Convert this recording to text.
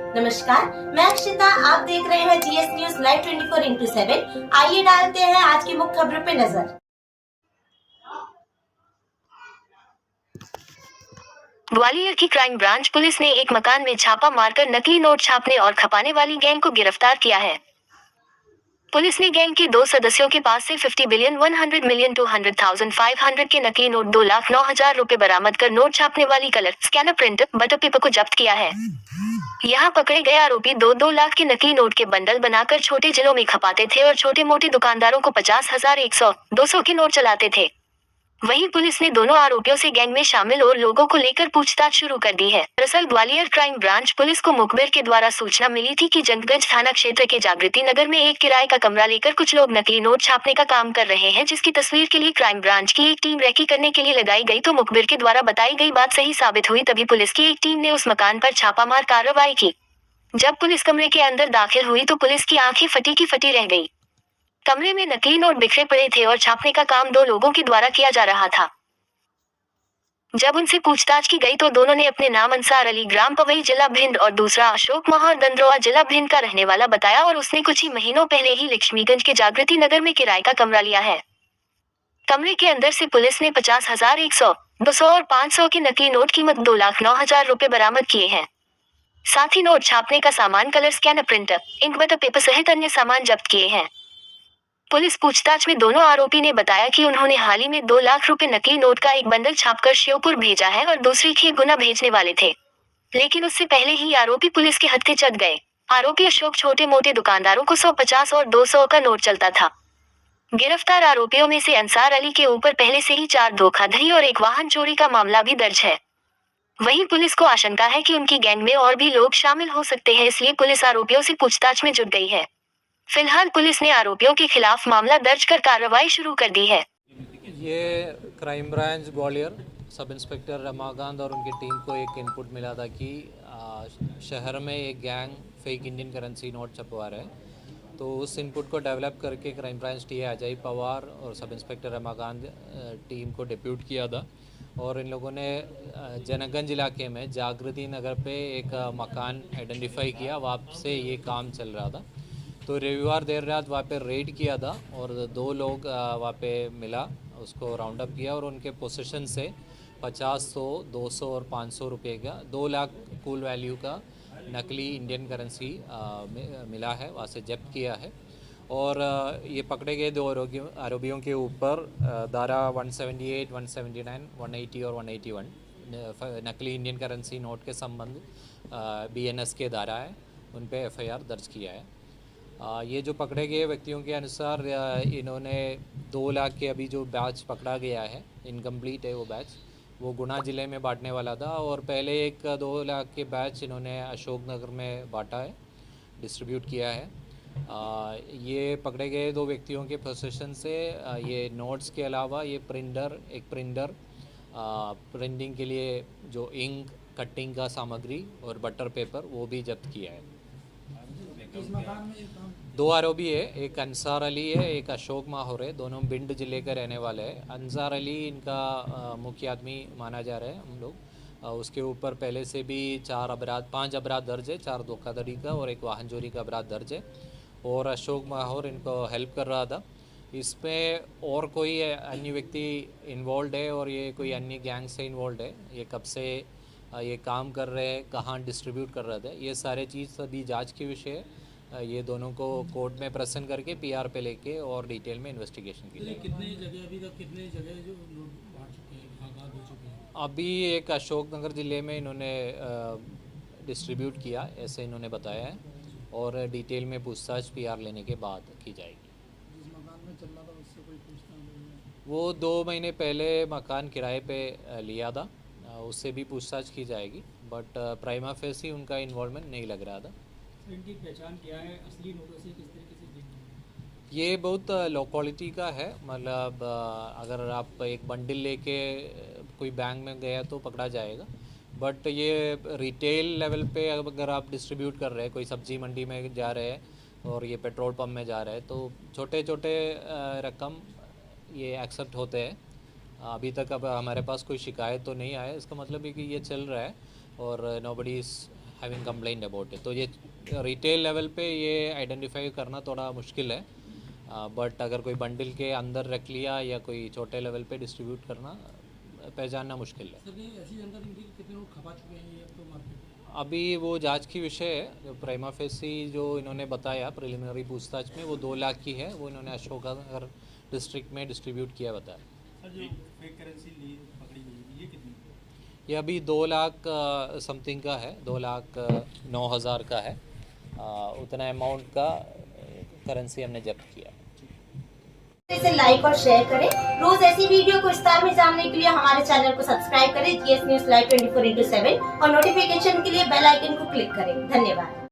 नमस्कार, मैं अक्षिता। आप देख रहे हैं जीएस न्यूज लाइव 24x7। आइए डालते हैं आज की मुख्य खबरों पे नजर। ग्वालियर की क्राइम ब्रांच पुलिस ने एक मकान में छापा मारकर नकली नोट छापने और खपाने वाली गैंग को गिरफ्तार किया है। पुलिस ने गैंग के 2 सदस्यों के पास से 50 बिलियन 100 मिलियन 200,500 के नकली नोट 2,09,000 रुपए बरामद कर नोट छापने वाली colour, scanner, printer, butter paper को जब्त किया है। यहाँ पकड़े गए आरोपी 2-2 लाख के नकली नोट के बंडल बनाकर छोटे जिलों में खपाते थे और छोटे मोटे दुकानदारों को 50,000, 100, 200 के नोट चलाते थे। वहीं पुलिस ने दोनों आरोपियों से गैंग में शामिल और लोगों को लेकर पूछताछ शुरू कर दी है। दरअसल ग्वालियर क्राइम ब्रांच पुलिस को मुखबिर के द्वारा सूचना मिली थी कि जंगगंज थाना क्षेत्र के जागृति नगर में एक किराए का कमरा लेकर कुछ लोग नकली नोट छापने का काम कर रहे हैं, जिसकी तस्वीर के लिए क्राइम ब्रांच की एक टीम रेकी करने के लिए लगाई गई तो मुखबिर के द्वारा बताई गई बात सही साबित हुई। तभी पुलिस की एक टीम ने उस मकान पर छापामार कार्रवाई की। जब पुलिस कमरे के अंदर दाखिल हुई तो पुलिस की आंखें फटी की फटी रह गई। कमरे में नकली नोट बिखरे पड़े थे और छापने का काम 2 लोगों के द्वारा किया जा रहा था। जब उनसे पूछताछ की गई तो दोनों ने अपने नाम अंसार अली, ग्राम पवई, जिला भिंड और दूसरा अशोक महार, दंद्रोआ, जिला भिंड का रहने वाला बताया और उसने कुछ ही महीनों पहले ही लक्ष्मीगंज के जागृति नगर में किराए का कमरा लिया है। कमरे के अंदर से पुलिस ने 50,000, 100, 200 और 500 के नकली नोट कीमत 2,09,000 रुपए बरामद किए हैं। साथ ही नोट छापने का सामान, colour, scanner, printer, ink, butter paper सहित अन्य सामान जब्त किए हैं। पुलिस पूछताछ में दोनों आरोपी ने बताया कि उन्होंने हाल ही में 2 लाख रुपए नकली नोट का एक बंडल छापकर श्योपुर भेजा है और दूसरी खेत गुना भेजने वाले थे, लेकिन उससे पहले ही आरोपी पुलिस के हत्थे चढ़ गए। आरोपी अशोक छोटे मोटे दुकानदारों को 100, 50 और 200 का नोट चलता था। गिरफ्तार आरोपियों में से अंसार अली के ऊपर पहले से ही 4 धोखाधड़ी और एक वाहन चोरी का मामला भी दर्ज है। वहीं पुलिस को आशंका है कि उनकी गैंग में और भी लोग शामिल हो सकते हैं, इसलिए पुलिस आरोपियों से पूछताछ में जुट गई है। फिलहाल पुलिस ने आरोपियों के खिलाफ मामला दर्ज कर कार्रवाई शुरू कर दी है। ये क्राइम ब्रांच ग्वालियर सब इंस्पेक्टर रमाकांत और उनकी टीम को एक इनपुट मिला था कि शहर में एक gang fake Indian currency note छपवा रहे हैं। तो उस इनपुट को डेवलप करके क्राइम ब्रांच टी अजय पवार और सब इंस्पेक्टर रमाकांत टीम को डिप्यूट किया था और इन लोगों ने जनगंज इलाके में जागृति नगर पे एक मकान आइडेंटिफाई किया, वहाँ से ये काम चल रहा था। तो रविवार देर रात वहाँ पे रेड किया था और 2 लोग वहाँ पे मिला, उसको राउंड अप किया और उनके पोजीशन से 50, 100, 200 और 500 रुपये का 2 लाख कुल वैल्यू का नकली इंडियन करेंसी मिला है, वहाँ से जब्त किया है। और ये पकड़े गए 2 आरोपियों के ऊपर धारा 178, 179, 180 और 181 नकली इंडियन करेंसी नोट के संबंध BNS के धारा है, उन पे FIR दर्ज किया है। ये जो पकड़े गए व्यक्तियों के अनुसार इन्होंने 2 लाख के अभी जो बैच पकड़ा गया है, इनकम्प्लीट है वो बैच, वो गुना ज़िले में बांटने वाला था और पहले एक 2 लाख के बैच इन्होंने अशोकनगर में बांटा है, डिस्ट्रीब्यूट किया है। ये पकड़े गए 2 व्यक्तियों के पोजीशन से ये नोट्स के अलावा ये प्रिंटर, प्रिंटिंग के लिए जो इंक, कटिंग का सामग्री और बटर पेपर वो भी जब्त किया है। 2 आरोपी है, एक अंसार अली है, एक अशोक माहौर है, दोनों भिंड जिले के रहने वाले हैं। अंसार अली इनका मुख्य आदमी माना जा रहा है हम लोग। उसके ऊपर पहले से भी 5 अपराध दर्ज है, 4 धोखाधड़ी का और एक वाहन चोरी का अपराध दर्ज है। और अशोक माहौर इनको हेल्प कर रहा था। इसमें और कोई अन्य व्यक्ति इन्वॉल्व है और ये कोई अन्य गैंग से इन्वॉल्व है, ये कब से ये काम कर रहे हैं, कहाँ डिस्ट्रीब्यूट कर रहे थे, ये सारे चीज़ अभी जांच के विषय है। ये दोनों को कोर्ट में प्रेजेंट करके PR पे लेके और डिटेल में इन्वेस्टिगेशन की जाएगी। कितने जगह अभी तक कितने जगह जो लोग बांट चुके हैं, आगाज हो चुके हैं? अभी एक अशोकनगर ज़िले में इन्होंने डिस्ट्रीब्यूट किया, ऐसे इन्होंने बताया है और डिटेल में पूछताछ PR लेने के बाद की जाएगी। जिस मकान में चल रहा था उससे कोई पूछताछ नहीं है? वो 2 महीने पहले मकान किराए पे लिया था, उससे भी पूछताछ की जाएगी, बट प्राइमा फेसी उनका इन्वॉल्वमेंट नहीं लग रहा था। इनकी पहचान क्या है, असली नोटों से किस तरीके से देखते हैं? ये बहुत लो क्वालिटी का है, मतलब अगर आप एक बंडल लेके कोई बैंक में गया तो पकड़ा जाएगा, बट ये रिटेल लेवल पे अगर आप डिस्ट्रीब्यूट कर रहे हैं, कोई सब्जी मंडी में जा रहे हैं और ये पेट्रोल पंप में जा रहे हैं, तो छोटे छोटे रकम ये एक्सेप्ट होते हैं। अभी तक अब हमारे पास कोई शिकायत तो नहीं आया, इसका मतलब है कि ये चल रहा है और nobody is having complaint about it. तो ये रिटेल लेवल पे ये आइडेंटिफाई करना थोड़ा मुश्किल है, बट अगर कोई बंडल के अंदर रख लिया या कोई छोटे लेवल पे डिस्ट्रीब्यूट करना पहचानना मुश्किल है। सर, ये ऐसी जानकारी मिली कि कितने लोग खपा चुके हैं ये अब तो मार्केट में? अभी वो जांच की विषय है। प्राइमा फेसी जो इन्होंने बताया प्रिलिमिनरी पूछताछ में, वो 2 लाख की है, वो इन्होंने अशोकनगर डिस्ट्रिक्ट में डिस्ट्रीब्यूट किया बताया। सर, जो फेक करेंसी ली पकड़ी गई ये कितनी? ये अभी 2 लाख समथिंग का है, 2,09,000 का है। उतना अमाउंट का करेंसी हमने जब्त किया। इसे लाइक और शेयर करें। रोज ऐसी वीडियो को विस्तार में जानने के लिए हमारे चैनल को सब्सक्राइब करें जीएस न्यूज लाइव 24/7 और नोटिफिकेशन के लिए बेल आइकन को क्लिक करें। धन्यवाद।